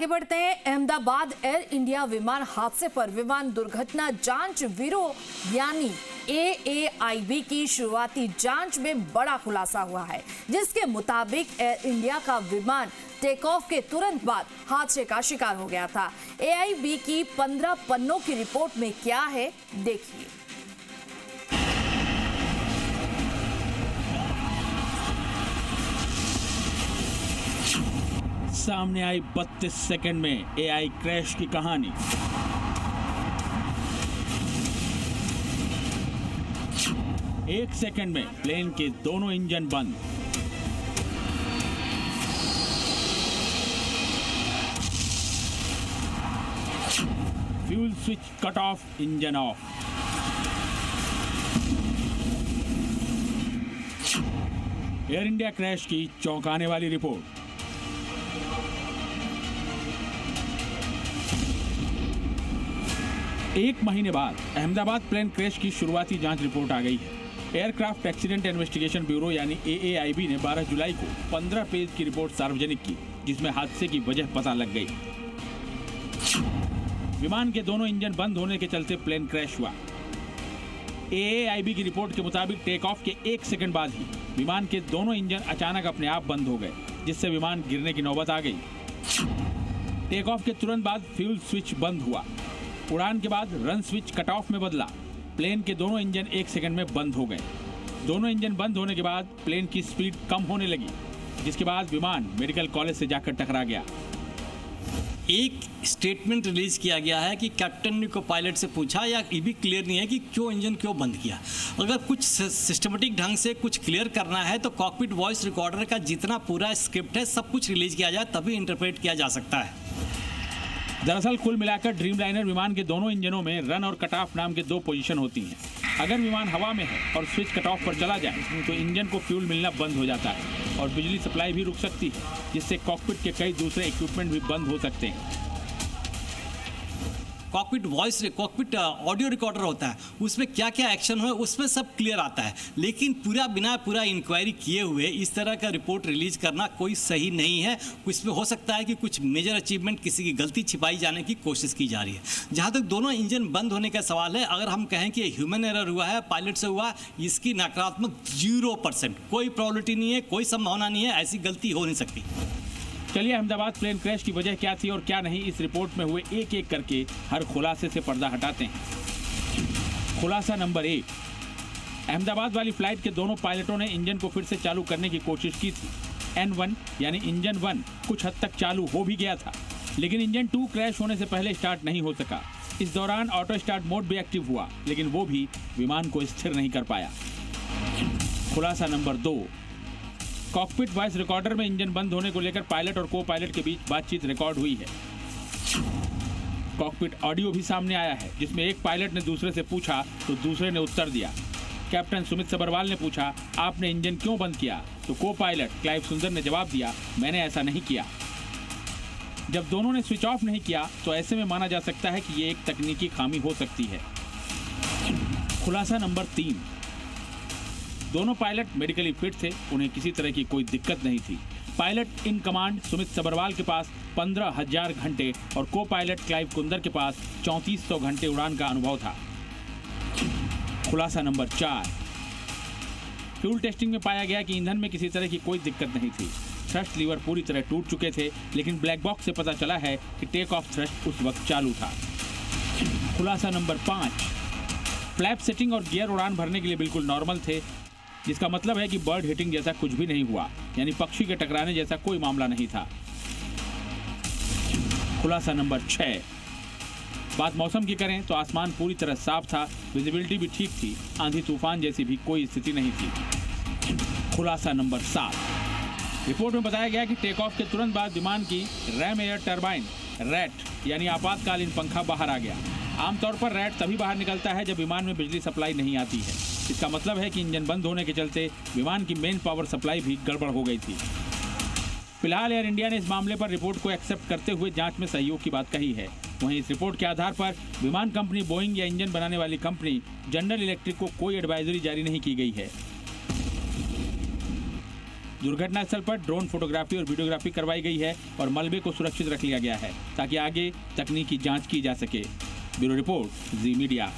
आगे बढ़ते हैं। अहमदाबाद एयर इंडिया विमान हादसे पर विमान दुर्घटना जांच ब्यूरो यानी AAIB की शुरुआती जांच में बड़ा खुलासा हुआ है, जिसके मुताबिक एयर इंडिया का विमान टेक ऑफ के तुरंत बाद हादसे का शिकार हो गया था। AIB की 15 पन्नों की रिपोर्ट में क्या है, देखिए। सामने आई 32 सेकंड में AI क्रैश की कहानी। एक सेकंड में प्लेन के दोनों इंजन बंद। Fuel switch cut off, engine of. Air India crash की चौंकाने वाली रिपोर्ट। एक महीने बाद अहमदाबाद प्लेन क्रैश की शुरुआती जांच रिपोर्ट आ गई है। एयरक्राफ्ट एक्सीडेंट इन्वेस्टिगेशन ब्यूरो यानी AAIB ने 12 जुलाई को 15 पेज की रिपोर्ट सार्वजनिक की, जिसमें हादसे की वजह पता लग गई। विमान के दोनों इंजन बंद होने के चलते प्लेन क्रैश हुआ। AAIB की रिपोर्ट के मुताबिक टेक ऑफ के 1 सेकंड बाद ही विमान के दोनों इंजन अचानक अपने आप बंद हो गए, जिससे विमान गिरने की नौबत आ गई। टेक ऑफ के तुरंत बाद फ्यूल स्विच बंद हुआ। उड़ान के बाद रन स्विच कट ऑफ में बदला। प्लेन के दोनों इंजन 1 सेकंड में बंद हो गए। दोनों इंजन बंद होने के बाद प्लेन की स्पीड कम होने लगी, जिसके बाद विमान मेडिकल कॉलेज से जाकर टकरा गया। एक स्टेटमेंट रिलीज किया गया है कि कैप्टन ने को पायलट से पूछा, या ये भी क्लियर नहीं है कि क्यों इंजन क्यों बंद किया। अगर कुछ सिस्टमेटिक ढंग से कुछ क्लियर करना है तो कॉकपिट वॉइस रिकॉर्डर का जितना पूरा स्क्रिप्ट है सब कुछ रिलीज किया जाए, तभी इंटरप्रेट किया जा सकता है। दरअसल कुल मिलाकर ड्रीमलाइनर विमान के दोनों इंजनों में रन और कट ऑफ नाम के 2 पोजीशन होती हैं। अगर विमान हवा में है और स्विच कट ऑफ पर चला जाए तो इंजन को फ्यूल मिलना बंद हो जाता है और बिजली सप्लाई भी रुक सकती है, जिससे कॉकपिट के कई दूसरे इक्विपमेंट भी बंद हो सकते हैं। कॉकपिट ऑडियो रिकॉर्डर होता है, उसमें क्या क्या एक्शन हो उसमें सब क्लियर आता है, लेकिन पूरा इंक्वायरी किए हुए इस तरह का रिपोर्ट रिलीज करना कोई सही नहीं है। इसमें हो सकता है कि कुछ मेजर अचीवमेंट, किसी की गलती छिपाई जाने की कोशिश की जा रही है। जहाँ तक दोनों इंजन बंद होने का सवाल है, अगर हम कहें कि ह्यूमन एरर हुआ है, पायलट से हुआ, इसकी नकारात्मक 0%, कोई प्रोबेबिलिटी नहीं है, कोई संभावना नहीं है, ऐसी गलती हो नहीं सकती। चलिए अहमदाबाद प्लेन क्रैश की वजह क्या थी और क्या नहीं, इस रिपोर्ट में हुए एक एक करके हर खुलासे से पर्दा हटाते हैं। खुलासा नंबर 1, अहमदाबाद वाली फ्लाइट के दोनों पायलटों ने इंजन को फिर से चालू करने की कोशिश की थी। N1 यानी इंजन 1 कुछ हद तक चालू हो भी गया था, लेकिन इंजन 2 क्रैश होने से पहले स्टार्ट नहीं हो सका। इस दौरान ऑटो स्टार्ट मोड भी एक्टिव हुआ, लेकिन वो भी विमान को स्थिर नहीं कर पाया। खुलासा नंबर 2, कॉकपिट वॉइस रिकॉर्डर में इंजन बंद होने को लेकर पायलट और को पायलट के बीच बातचीत रिकॉर्ड हुई है। कॉकपिट ऑडियो भी सामने आया है, जिसमें एक पायलट ने दूसरे से पूछा तो दूसरे ने उत्तर दिया। कैप्टन सुमित सबरवाल ने पूछा, आपने इंजन क्यों बंद किया? तो को पायलट क्लाइव सुंदर ने जवाब दिया, मैंने ऐसा नहीं किया। जब दोनों ने स्विच ऑफ नहीं किया तो ऐसे में माना जा सकता है कि ये एक तकनीकी खामी हो सकती है। खुलासा नंबर 3, दोनों पायलट मेडिकली फिट थे, उन्हें किसी तरह की कोई दिक्कत नहीं थी। Pilot in command Sumit Sabharwal के पास 15,000 घंटे और को पायलट क्लाइव कुंदर के पास 3400 घंटे उड़ान का अनुभव था। खुलासा नंबर 4, फ्यूल टेस्टिंग में पाया गया कि ईंधन में किसी तरह की कोई दिक्कत नहीं थी। थ्रस्ट लीवर पूरी तरह टूट चुके थे, लेकिन ब्लैक बॉक्स से पता चला है कि टेक ऑफ थ्रस्ट उस वक्त चालू था। खुलासा नंबर 5, फ्लैप सेटिंग और गियर उड़ान भरने के लिए बिल्कुल नॉर्मल थे, जिसका मतलब है कि बर्ड हिटिंग जैसा कुछ भी नहीं हुआ, यानी पक्षी के टकराने जैसा कोई मामला नहीं था। खुलासा नंबर 6, बात मौसम की करें तो आसमान पूरी तरह साफ था, विजिबिलिटी भी ठीक थी, आंधी तूफान जैसी भी कोई स्थिति नहीं थी। खुलासा नंबर 7, रिपोर्ट में बताया गया कि टेक ऑफ के तुरंत बाद विमान की रैम एयर टरबाइन रैट यानी आपातकालीन पंखा बाहर आ गया। आमतौर पर रैट तभी बाहर निकलता है जब विमान में बिजली सप्लाई नहीं आती है। इसका मतलब है कि इंजन बंद होने के चलते विमान की मेन पावर सप्लाई भी गड़बड़ हो गई थी। फिलहाल एयर इंडिया ने इस मामले पर रिपोर्ट को एक्सेप्ट करते हुए जांच में सहयोग की बात कही है। वहीं इस रिपोर्ट के आधार पर विमान कंपनी बोइंग या इंजन बनाने वाली कंपनी जनरल इलेक्ट्रिक को कोई एडवाइजरी जारी नहीं की गई है। दुर्घटना स्थल पर ड्रोन फोटोग्राफी और वीडियोग्राफी करवाई गई है और मलबे को सुरक्षित रख लिया गया है ताकि आगे तकनीकी जांच की जा सके। ब्यूरो रिपोर्ट, जी मीडिया।